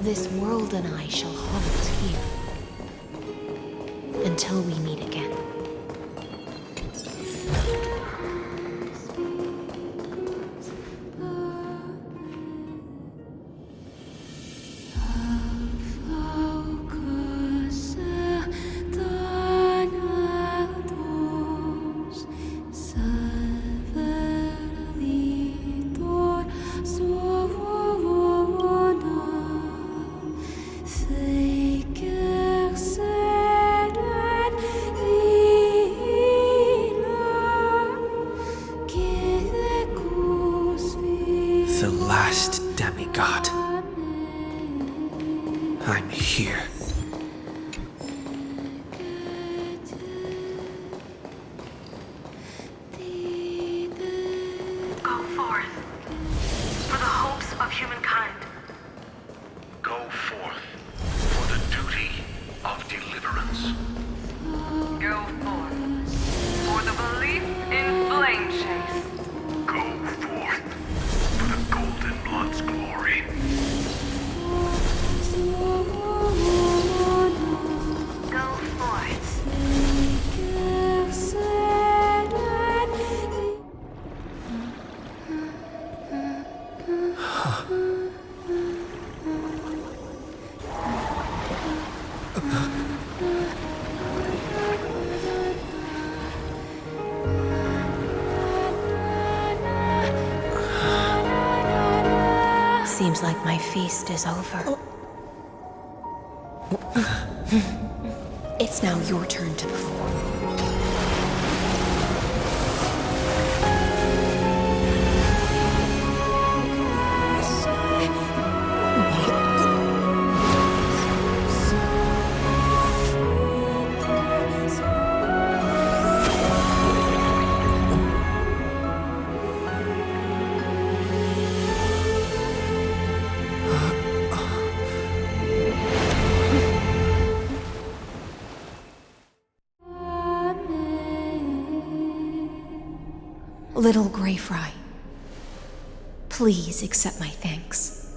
This world and I shall halt here until we meet again. The last demigod. I'm here. Go forth for the hopes of humankind. Go forth for the duty of deliverance. Go forth for the belief in flame chase. Go forth for the Golden Blood's glory. Go forth. Seems like my feast is over. It's now your turn to perform. Little Grey Fry, please accept my thanks.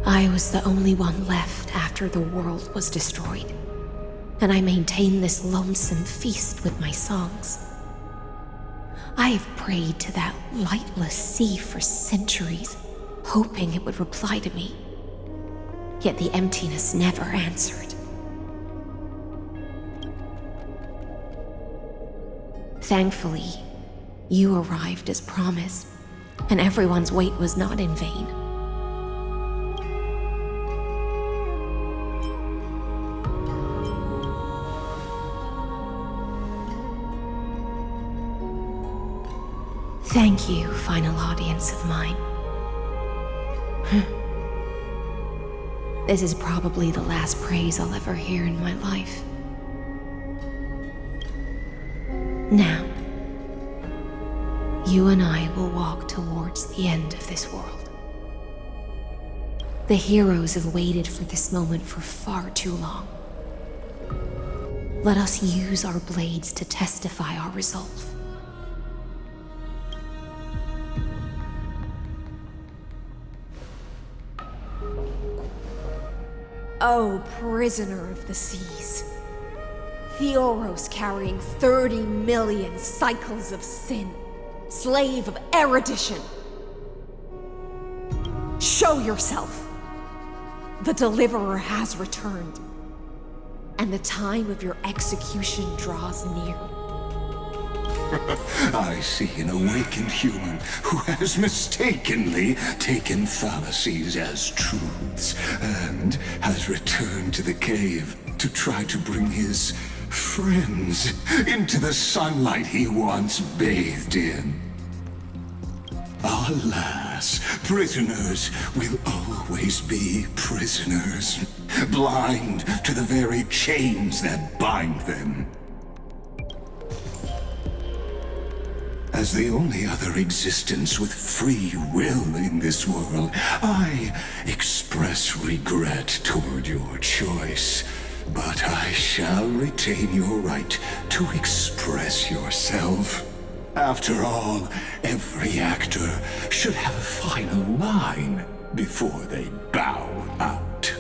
I was the only one left after the world was destroyed, and I maintained this lonesome feast with my songs. I have prayed to that lightless sea for centuries, hoping it would reply to me. Yet the emptiness never answered. Thankfully, you arrived as promised, and everyone's wait was not in vain. Thank you, final audience of mine. This is probably the last praise I'll ever hear in my life. Now, you and I will walk towards the end of this world. The heroes have waited for this moment for far too long. Let us use our blades to testify our resolve. Oh, prisoner of the seas. The Oros carrying 30 million cycles of sin, slave of erudition. Show yourself. The Deliverer has returned, and the time of your execution draws near. I see an awakened human who has mistakenly taken fallacies as truths and has returned to the cave to try to bring his friends into the sunlight he once bathed in. Alas, prisoners will always be prisoners, blind to the very chains that bind them. As the only other existence with free will in this world, I express regret toward your choice. But I shall retain your right to express yourself. After all, every actor should have a final line before they bow out.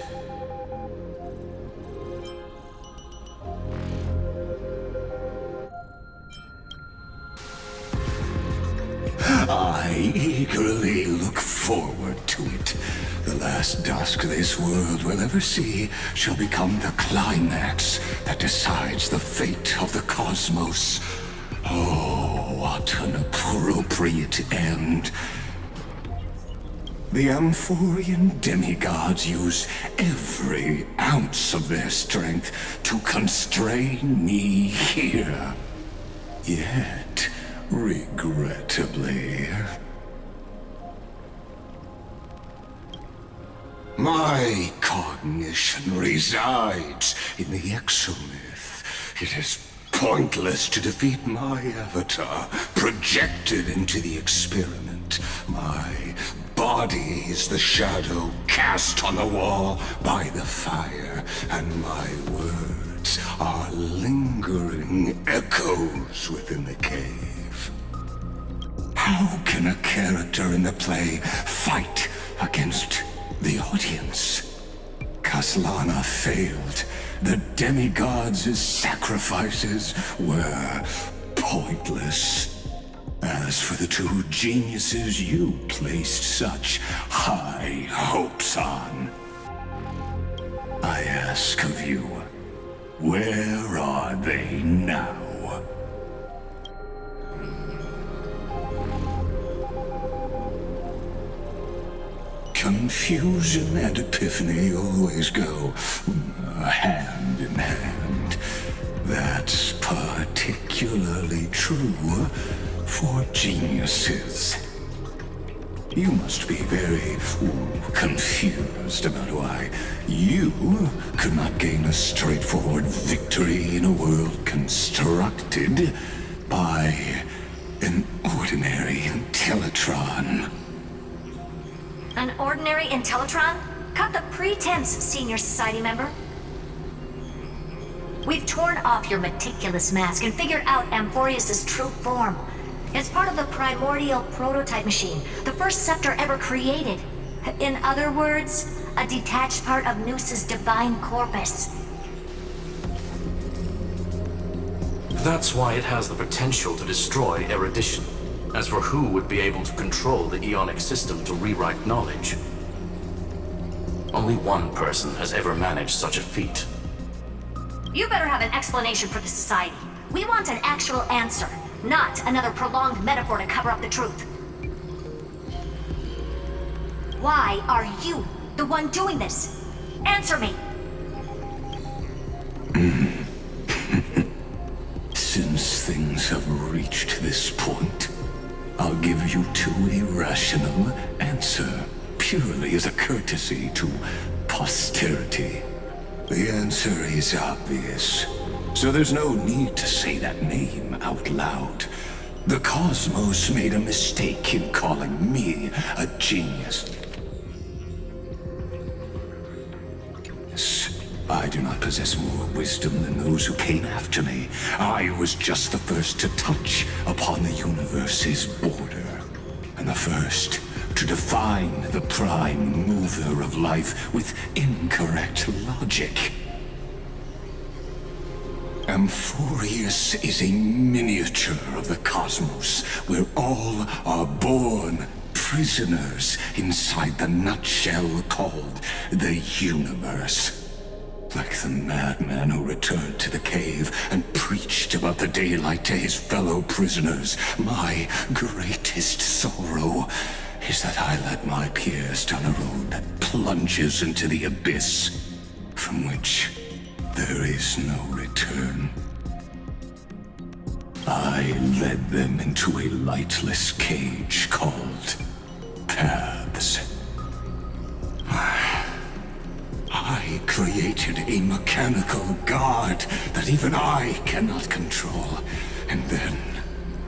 I eagerly look forward to it. The last dusk this world will ever see shall become the climax that decides the fate of the cosmos. Oh, what an appropriate end. The Amphorian demigods use every ounce of their strength to constrain me here. Yet, regrettably, my cognition resides in the exomyth. It is pointless to defeat my avatar, projected into the experiment. My body is the shadow cast on the wall by the fire, and my words are lingering echoes within the cave. How can a character in the play fight against the audience? Kaslana failed. The demigods' sacrifices were pointless. As for the two geniuses you placed such high hopes on, I ask of you, where are they now? Confusion and epiphany always go hand in hand. That's particularly true for geniuses. You must be very confused about why you could not gain a straightforward victory in a world constructed by an ordinary Intellitron. An ordinary Intellitron? Cut the pretense, Senior Society member. We've torn off your meticulous mask and figured out Amphorius' true form. It's part of the primordial prototype machine, the first scepter ever created. In other words, a detached part of Noos's divine corpus. That's why it has the potential to destroy erudition. As for who would be able to control the Ionic system to rewrite knowledge, only one person has ever managed such a feat. You better have an explanation for the Society. We want an actual answer, not another prolonged metaphor to cover up the truth. Why are you the one doing this? Answer me! Since things have reached this point, I'll give you two irrational answer, purely as a courtesy to posterity. The answer is obvious, so there's no need to say that name out loud. The cosmos made a mistake in calling me a genius. I do not possess more wisdom than those who came after me. I was just the first to touch upon the universe's border, and the first to define the prime mover of life with incorrect logic. Amphorius is a miniature of the cosmos, where all are born prisoners inside the nutshell called the universe. Like the madman who returned to the cave and preached about the daylight to his fellow prisoners, my greatest sorrow is that I led my peers down a road that plunges into the abyss, from which there is no return. I led them into a lightless cage called Paths. I created a mechanical guard that even I cannot control, and then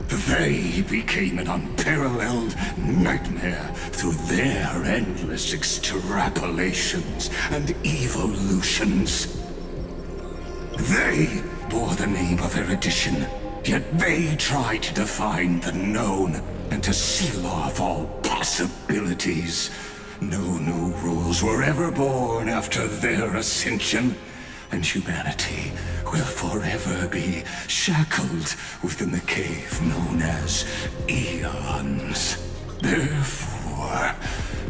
they became an unparalleled nightmare through their endless extrapolations and evolutions. They bore the name of erudition, Yet they try to define the known and to seal off all possibilities. No new rules were ever born after their ascension, and humanity will forever be shackled within the cave known as eons. Therefore,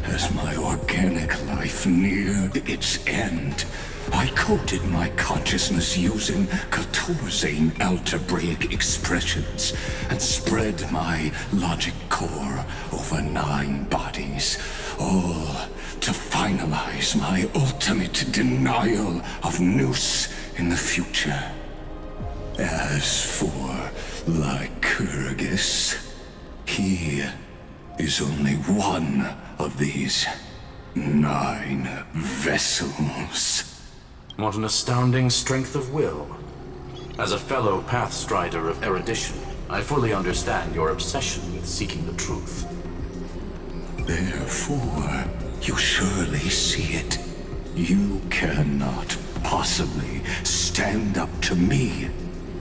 as my organic life neared its end, I coded my consciousness using 14 algebraic expressions and spread my logic core over 9 bodies, all to finalize my ultimate denial of Nous in the future. As for Lycurgus, he is only one of these 9 vessels. What an astounding strength of will. As a fellow pathstrider of erudition, I fully understand your obsession with seeking the truth. Therefore, you surely see it. You cannot possibly stand up to me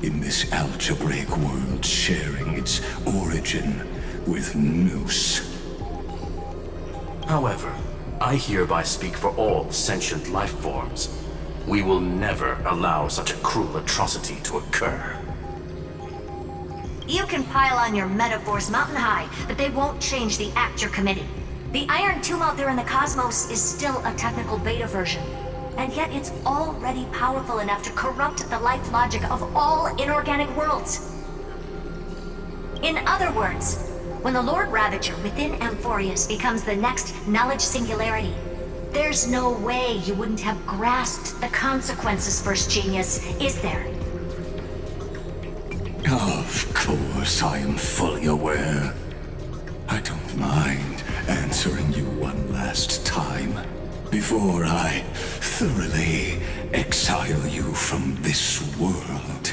in this algebraic world sharing its origin with Nous. However, I hereby speak for all sentient life forms. We will never allow such a cruel atrocity to occur. You can pile on your metaphors mountain high, but they won't change the act you're committing. The Iron Tomb out there in the cosmos is still a technical beta version, and yet it's already powerful enough to corrupt the life logic of all inorganic worlds. In other words, when the Lord Ravager within Amphorius becomes the next knowledge singularity, there's no way you wouldn't have grasped the consequences, First Genius, is there? Of course, I am fully aware. I don't mind answering you one last time before I thoroughly exile you from this world.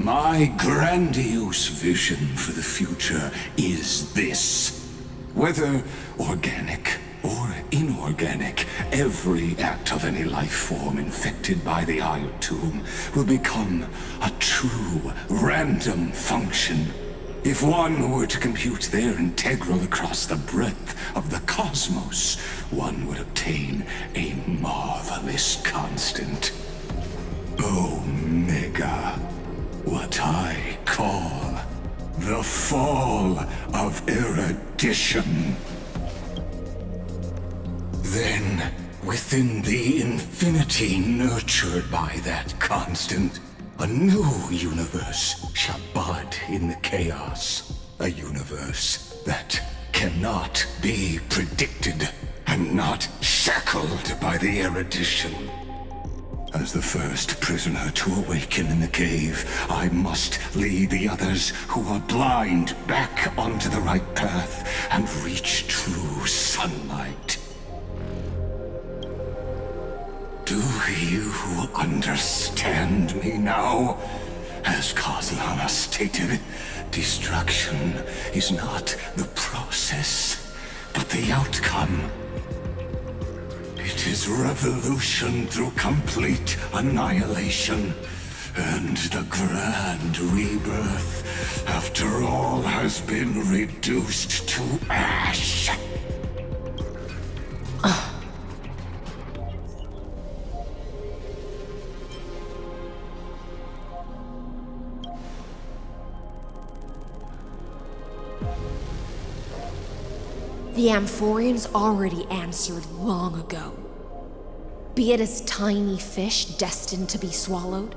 My grandiose vision for the future is this. Whether organic or inorganic, every act of any life form infected by the Iron Tomb will become a true random function. If one were to compute their integral across the breadth of the cosmos, one would obtain a marvelous constant. Omega, what I call the fall of erudition. Then, within the infinity nurtured by that constant, a new universe shall bud in the chaos. A universe that cannot be predicted and not shackled by the erudition. As the first prisoner to awaken in the cave, I must lead the others who are blind back onto the right path and reach true sunlight. Do you understand me now? As Kozlana stated, destruction is not the process, but the outcome. It is revolution through complete annihilation, and the grand rebirth after all has been reduced to ash. The Amphorians already answered long ago. Be it as tiny fish destined to be swallowed,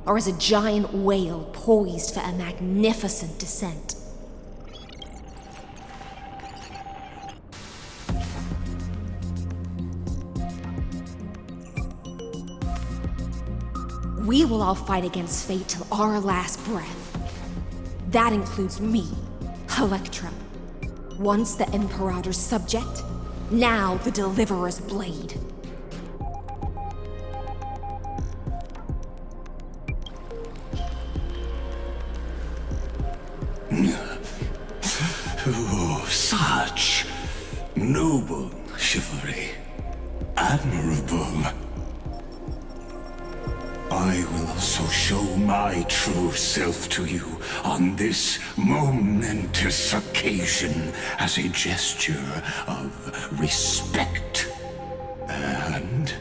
or as a giant whale poised for a magnificent descent. We will all fight against fate till our last breath. That includes me, Electra. Once the Imperator's subject, now the Deliverer's blade. Oh, such noble chivalry. Admirable. I will also show my true self to you on this momentous occasion as a gesture of respect. And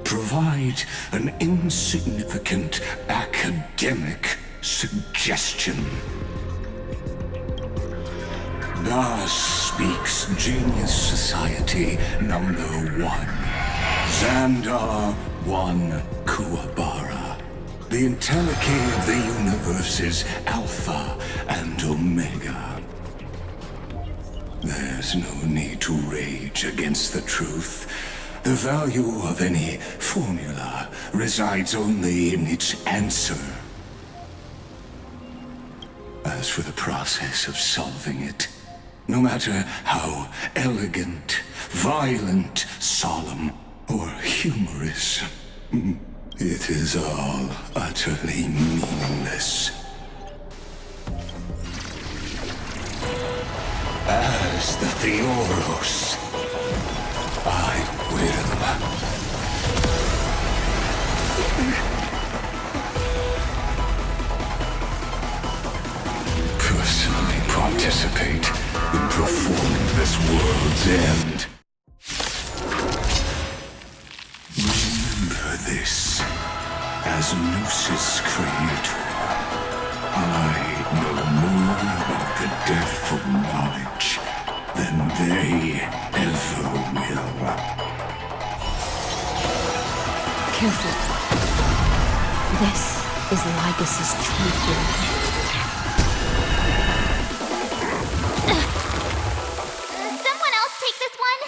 provide an insignificant academic suggestion. Thus speaks Genius Society number 1. Xandar 1 Kuwabara. The Entelechy of the universe's Alpha and Omega. There's no need to rage against the truth. The value of any formula resides only in its answer. As for the process of solving it, no matter how elegant, violent, solemn, or humorous, it is all utterly meaningless. As the Theoros, I will personally participate in performing this world's end. Remember this, as Noos's creator, I know more about the death of knowledge than they ever will. Careful. This is Lygus' true form. Someone else take this one?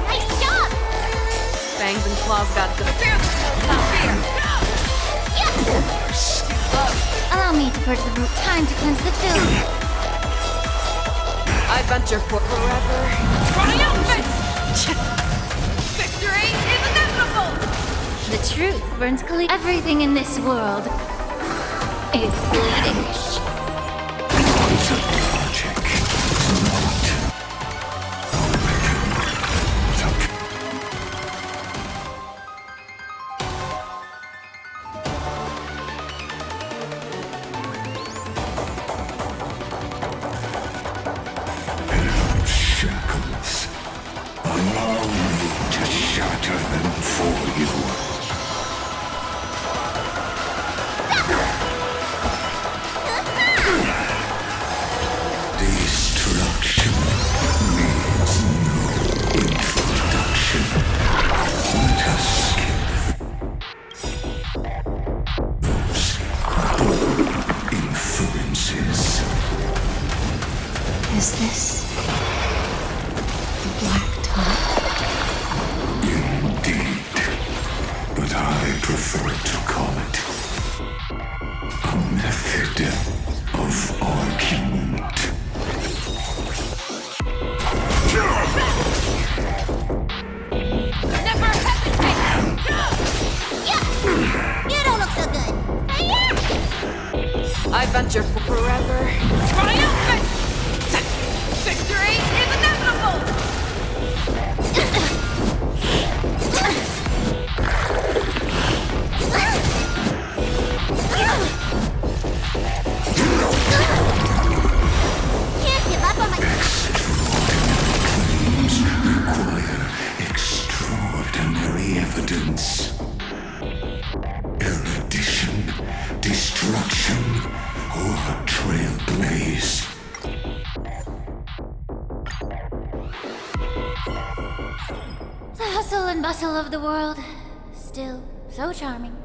Nice job! Fangs and claws got the not fear. Allow me to purge the root. Time to cleanse the food. I venture for forever. Triumphant! Victory is inevitable! The truth burns clean. Everything in this world is bleeding. The logic is not shackles. Allow me to shatter them for you. Destruction needs no introduction. Let us skip those bold inferences. Is this the Black Tongue? Indeed, but I prefer to call it a method of argument. Never hesitate! You don't look so good. I venture for forever. Triumphant! Victory is inevitable! Can't give up on my... Claims require extraordinary evidence. Erudition, destruction, or trailblaze. The hustle and bustle of the world. Still so charming.